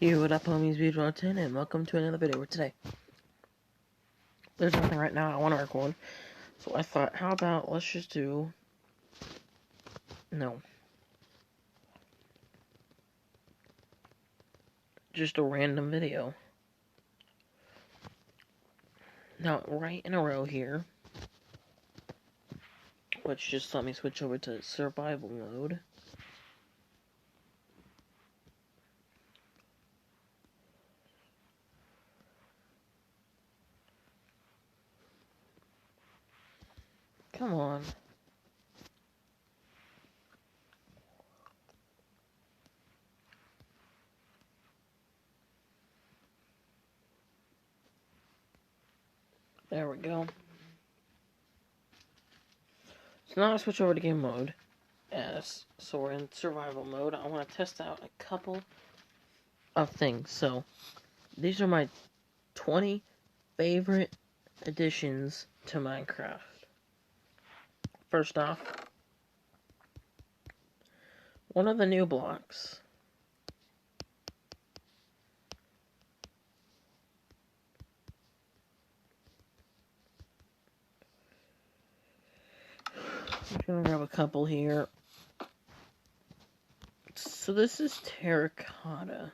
Yo, what up, homies? Beatrice, and welcome to another video. Today, there's nothing right now I want to record, so I thought, how about let's just do, just a random video. Now, right in a row here, let's just let me switch over to survival mode. Come on. There we go. So now I switch over to game mode. So we're in survival mode. I want to test out a couple of things. So, these are my 20 favorite additions to Minecraft. First off, one of the new blocks. I'm gonna grab a couple here. So this is terracotta.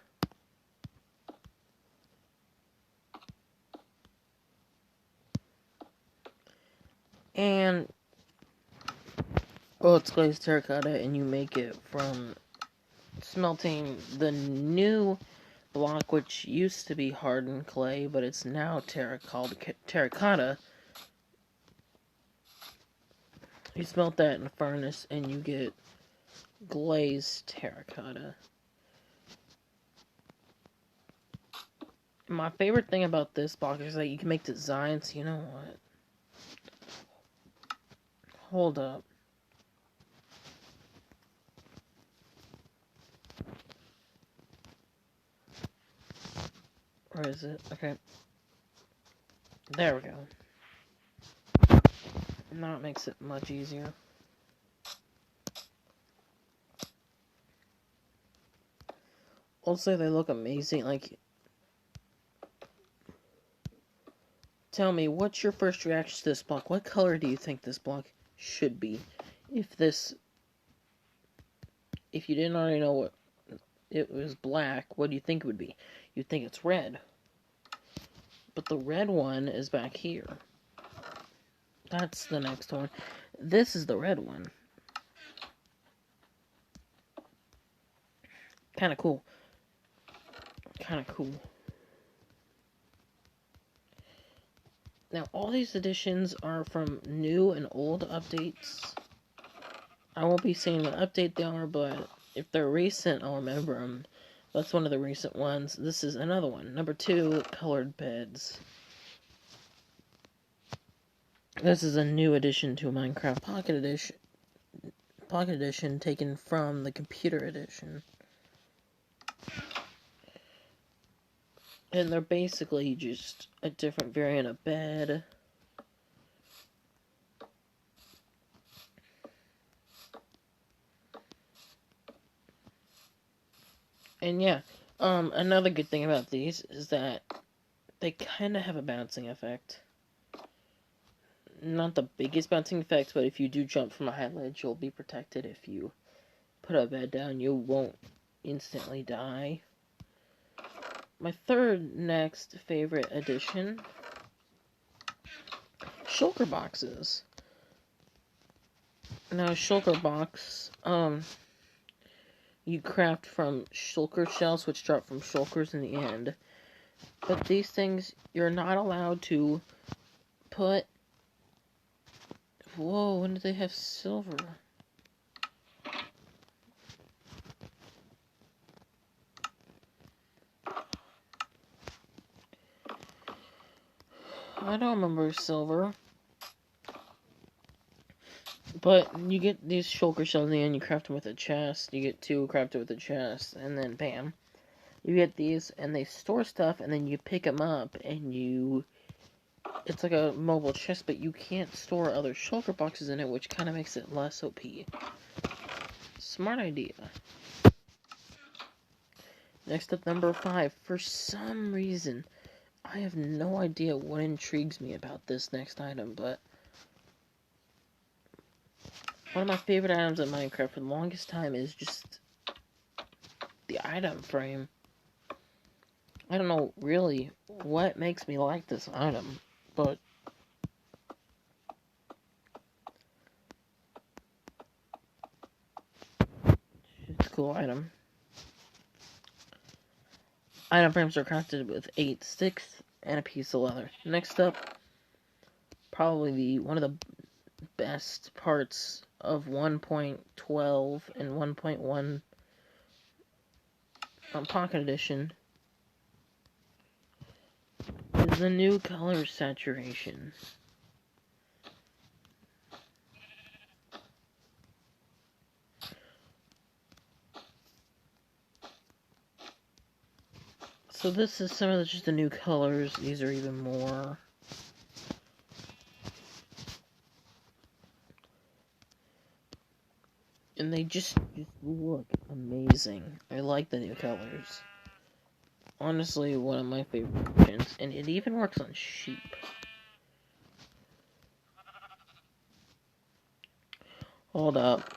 And, well, it's glazed terracotta, and you make it from smelting the new block, which used to be hardened clay, but it's now called terracotta. You smelt that in a furnace, and you get glazed terracotta. My favorite thing about this block is that you can make designs. You know what? Hold up. Where is it? Okay. There we go. Now it makes it much easier. Also, they look amazing. Like, tell me, what's your first reaction to this block? What color do you think this block should be? If you didn't already know what it was black, what do you think it would be? You'd think it's red. But the red one is back here. That's the next one. This is the red one. Kinda cool. Kinda cool. Now, all these additions are from new and old updates. I won't be saying what update they are, but if they're recent, I'll remember them. That's one of the recent ones. This is another one. Number 2, colored beds. This is a new addition to Minecraft Pocket Edition. Pocket Edition taken from the Computer Edition. And they're basically just a different variant of bed. And yeah, another good thing about these is that they kind of have a bouncing effect. Not the biggest bouncing effect, but if you do jump from a high ledge, you'll be protected. If you put a bed down, you won't instantly die. My third next favorite addition, shulker boxes. Now, a shulker box, you craft from shulker shells, which drop from shulkers in the end. But these things, you're not allowed to put... Whoa, when did they have silver? I don't remember silver. But you get these shulker shells in the end, you craft them with a chest. You get 2 crafted with a chest, and then bam. You get these, and they store stuff, and then you pick them up, and you... It's like a mobile chest, but you can't store other shulker boxes in it, which kind of makes it less OP. Smart idea. Next up, number 5. For some reason, I have no idea what intrigues me about this next item, but one of my favorite items in Minecraft for the longest time is just the item frame. I don't know really what makes me like this item, but it's a cool item. Item frames are crafted with 8 sticks and a piece of leather. Next up, probably one of the best parts of 1.12 and 1.1 Pocket Edition is the new color saturation. So this is some of just the new colors. These are even more. And they just look amazing. I like the new colors. Honestly, one of my favorite versions. And it even works on sheep. Hold up.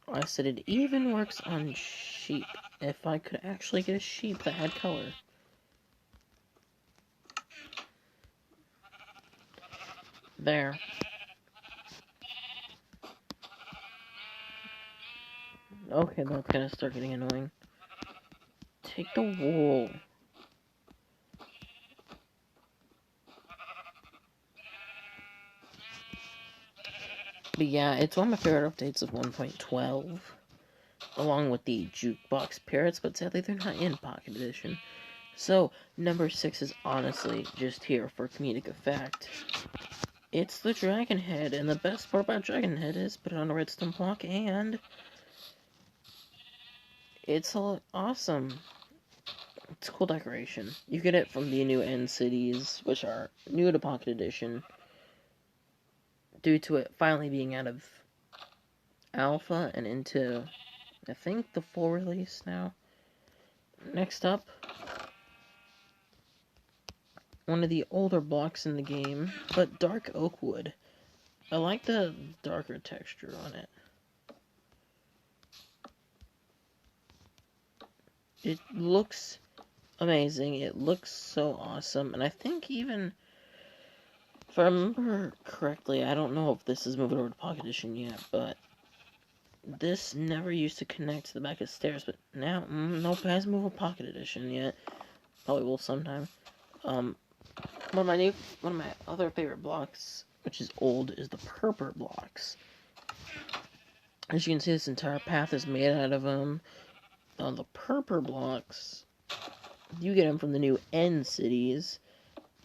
I said it even works on sheep. If I could actually get a sheep that had color. There. Okay, that's gonna start getting annoying. Take the wool. But yeah, it's one of my favorite updates of 1.12. Along with the Jukebox Parrots, but sadly they're not in Pocket Edition. So, number 6 is honestly just here for comedic effect. It's the Dragon Head, and the best part about Dragon Head is put it on a redstone block, and it's awesome. It's a cool decoration. You get it from the new End Cities, which are new to Pocket Edition, due to it finally being out of alpha and into, I think, the full release now. Next up, one of the older blocks in the game, but dark oak wood. I like the darker texture on it. It looks amazing. It looks so awesome. And I think even, if I remember correctly, I don't know if this is moving over to Pocket Edition yet, but this never used to connect to the back of the stairs, but now, nope, it hasn't moved over Pocket Edition yet. Probably will sometime. One of my other favorite blocks, which is old, is the purple blocks. As you can see, this entire path is made out of them. The purple blocks, you get them from the new End Cities,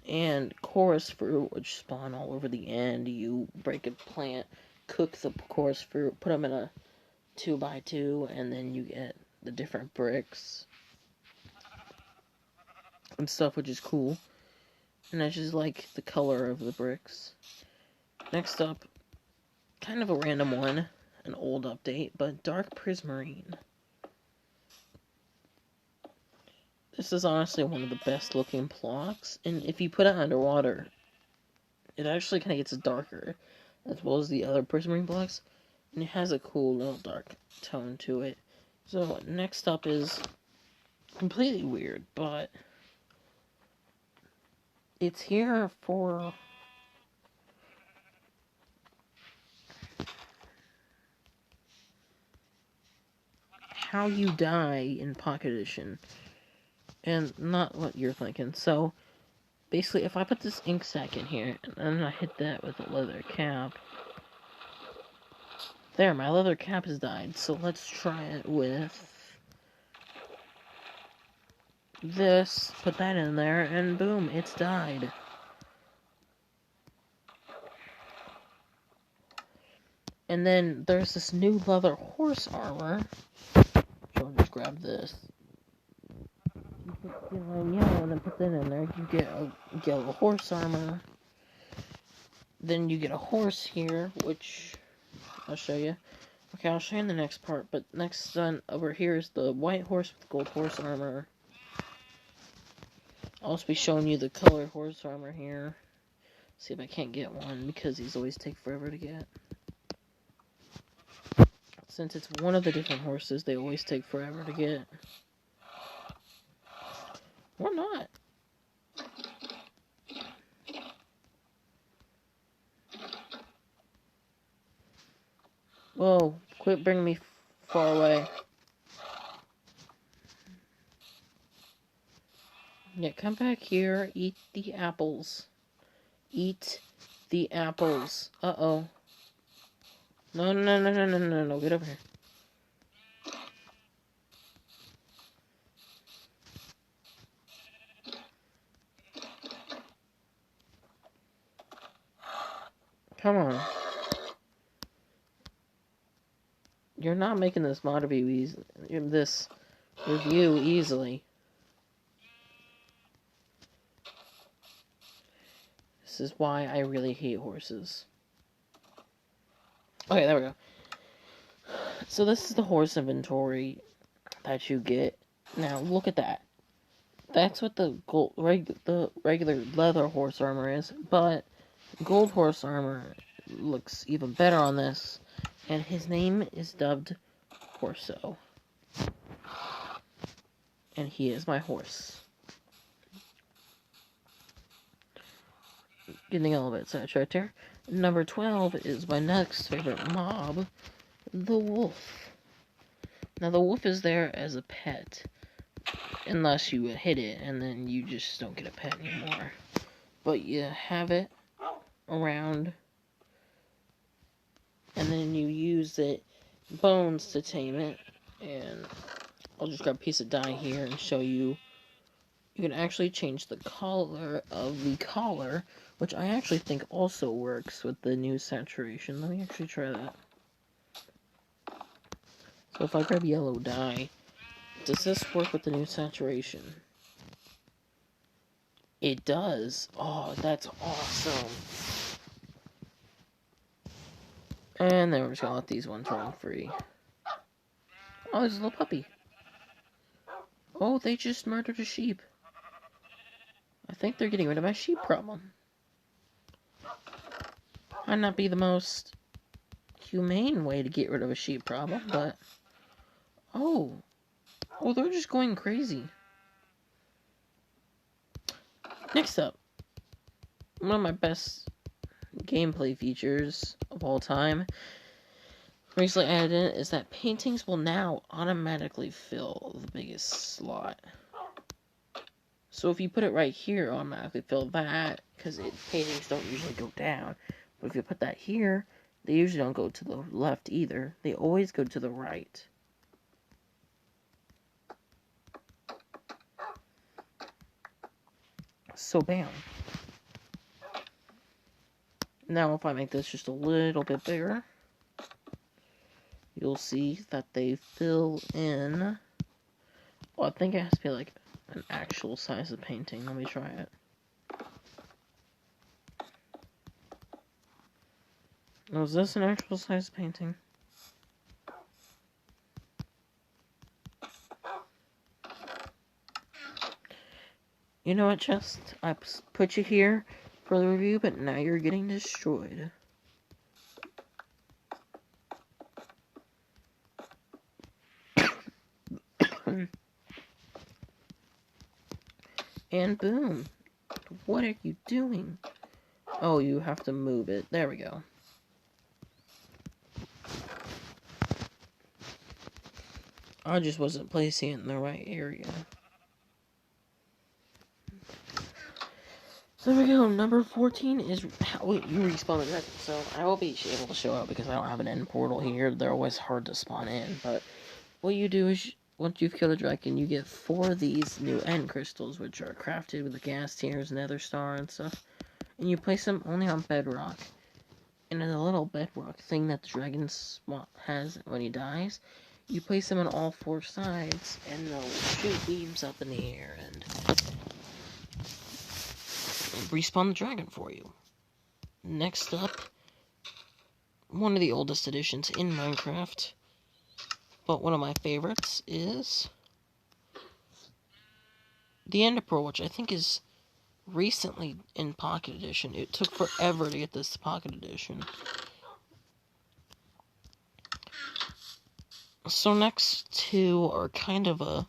and chorus fruit, which spawn all over the end. You break a plant, cook the chorus fruit, put them in a 2x2, and then you get the different bricks and stuff, which is cool. And I just like the color of the bricks. Next up, kind of a random one, an old update, but Dark Prismarine. This is honestly one of the best looking blocks, and if you put it underwater, it actually kind of gets darker, as well as the other Prismarine blocks, and it has a cool little dark tone to it. So next up is completely weird, but it's here for how you die in Pocket Edition, and not what you're thinking. So basically, if I put this ink sac in here, and then I hit that with a leather cap, there, my leather cap has died. So let's try it with this, put that in there, and boom, it's died. And then there's this new leather horse armor. So I'll just grab this. You put yellow and then put that in there. You get a yellow horse armor. Then you get a horse here, which I'll show you. Okay, I'll show you in the next part, but next on over here is the white horse with gold horse armor. I'll also be showing you the colored horse armor here. See if I can't get one, because these always take forever to get. Since it's one of the different horses, they always take forever to get. Or not. Whoa, quit bringing me far away. Yeah, come back here, eat the apples. Eat the apples. Uh-oh. No, no, no, no, no, no, no, get over here. Come on. You're not making this mod review easily. This is why I really hate horses. Okay, there we go. So this is the horse inventory that you get. Now look at that. That's what the regular leather horse armor is, but gold horse armor looks even better on this, and his name is dubbed Horso. And he is my horse. Getting a little bit sidetracked here. Number 12 is my next favorite mob, the wolf. Now the wolf is there as a pet, unless you hit it, and then you just don't get a pet anymore. But you have it around, and then you use it bones to tame it. And I'll just grab a piece of dye here and show you. You can actually change the color of the collar, which I actually think also works with the new saturation. Let me actually try that. So if I grab yellow dye, does this work with the new saturation? It does. Oh, that's awesome. And then we're just gonna let these ones run free. Oh, there's a little puppy. Oh, they just murdered a sheep. I think they're getting rid of my sheep problem. Might not be the most humane way to get rid of a sheep problem, but... Oh, they're just going crazy. Next up, one of my best gameplay features of all time, recently added in, is that paintings will now automatically fill the biggest slot. So if you put it right here, it'll automatically fill that, because paintings don't usually go down. But if you put that here, they usually don't go to the left either. They always go to the right. So bam. Now if I make this just a little bit bigger, you'll see that they fill in. Well, I think it has to be like an actual size of painting. Let me try it. Now, is this an actual size painting? You know what, Chest? I put you here for the review, but now you're getting destroyed. And boom. What are you doing? Oh, you have to move it. There we go. I just wasn't placing it in the right area. So there we go. Number 14 is how you respawn the dragon. So I will be able to show out because I don't have an end portal here. They're always hard to spawn in. But what you do is, once you've killed a dragon, you get 4 of these new end crystals, which are crafted with the gas tears, nether star, and stuff. And you place them only on bedrock. And in a little bedrock thing that the dragon has when he dies, you place them on all 4 sides, and they'll shoot beams up in the air and respawn the dragon for you. Next up, one of the oldest editions in Minecraft. But one of my favorites is the Ender Pearl, which I think is recently in Pocket Edition. It took forever to get this Pocket Edition. So next two are kind of a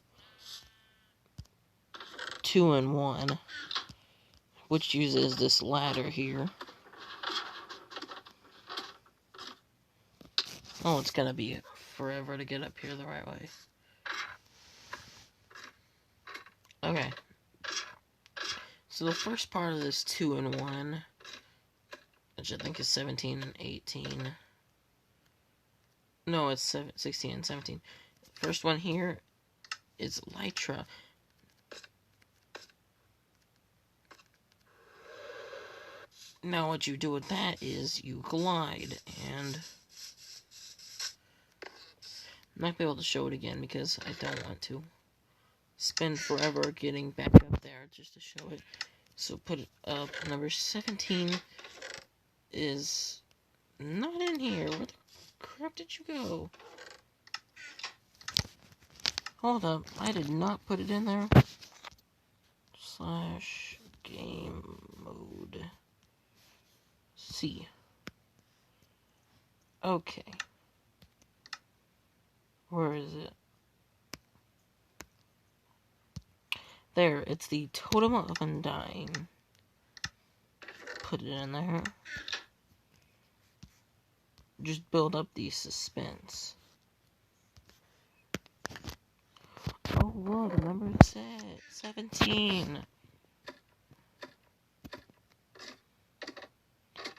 2-in-1, which uses this ladder here. Oh, it's gonna be forever to get up here the right way. Okay. So the first part of this 2-in-1, which I think is 17 and 18. No, it's 16 and 17. First one here is Elytra. Now what you do with that is you glide, and I'm not gonna be able to show it again because I don't want to spend forever getting back up there just to show it. So put it up. Number 17 is not in here. Where the crap did you go? Hold up, I did not put it in there. / game mode C. Okay. Where is it? There, it's the Totem of Undying. Put it in there. Just build up the suspense. Oh look, number 17.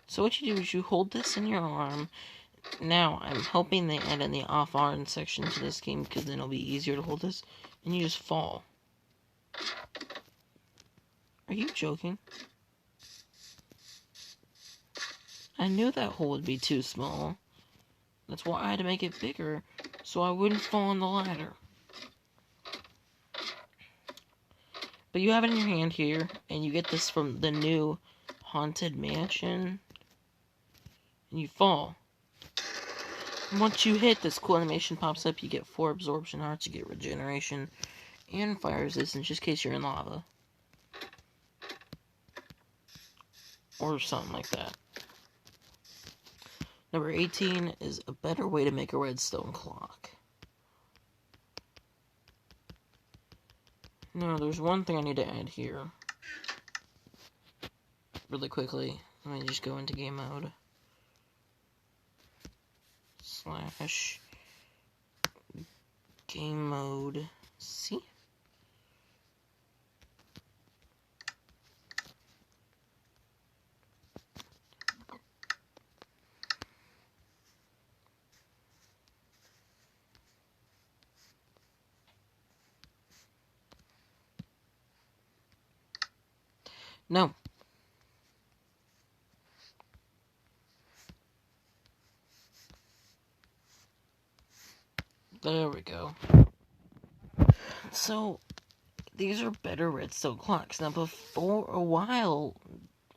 So what you do is you hold this in your arm. Now, I'm hoping they add in the off-arm section to this game because then it'll be easier to hold this. And you just fall. Are you joking? I knew that hole would be too small. That's why I had to make it bigger, so I wouldn't fall on the ladder. But you have it in your hand here, and you get this from the new Haunted Mansion. And you fall. And once you hit, this cool animation pops up. You get 4 absorption hearts, you get regeneration, and fire resistance, just in case you're in lava. Or something like that. Number 18 is a better way to make a redstone clock. Now, there's one thing I need to add here. Really quickly. Let me just go into game mode. / game mode C. No. There we go. So, these are better redstone clocks. Now, before a while,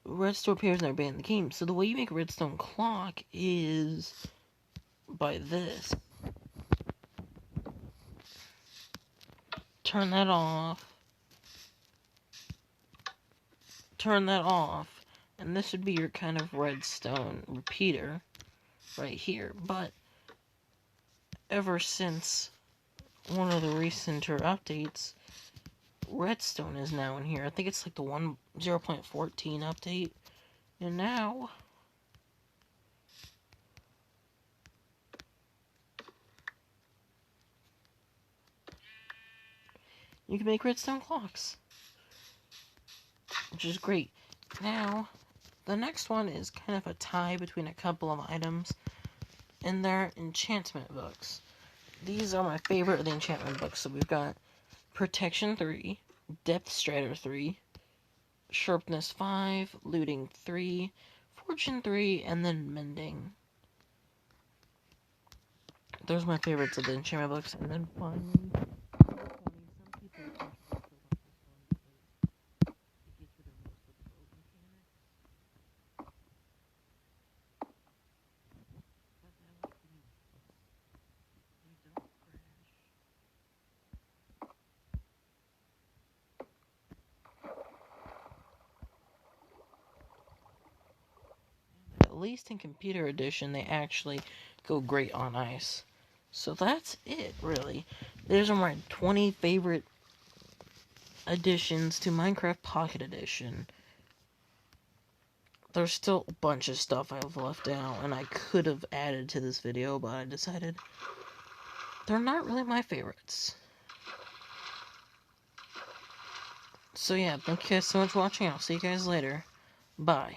redstone pairs never banned in the game. So the way you make a redstone clock is by this. Turn that off. Turn that off. And this would be your kind of redstone repeater right here. But ever since one of the recenter updates, redstone is now in here. I think it's like the 0.14 update. And now you can make redstone clocks, which is great. Now, the next one is kind of a tie between a couple of items, and they're enchantment books. These are my favorite of the enchantment books. So we've got Protection 3, Depth Strider 3, Sharpness 5, Looting 3, Fortune 3, and then Mending. Those are my favorites of the enchantment books. And then finally, at least in Computer Edition, they actually go great on ice. So that's it, really. These are my 20 favorite additions to Minecraft Pocket Edition. There's still a bunch of stuff I've left out, and I could have added to this video, but I decided they're not really my favorites. So yeah, thank you guys so much for watching. I'll see you guys later. Bye.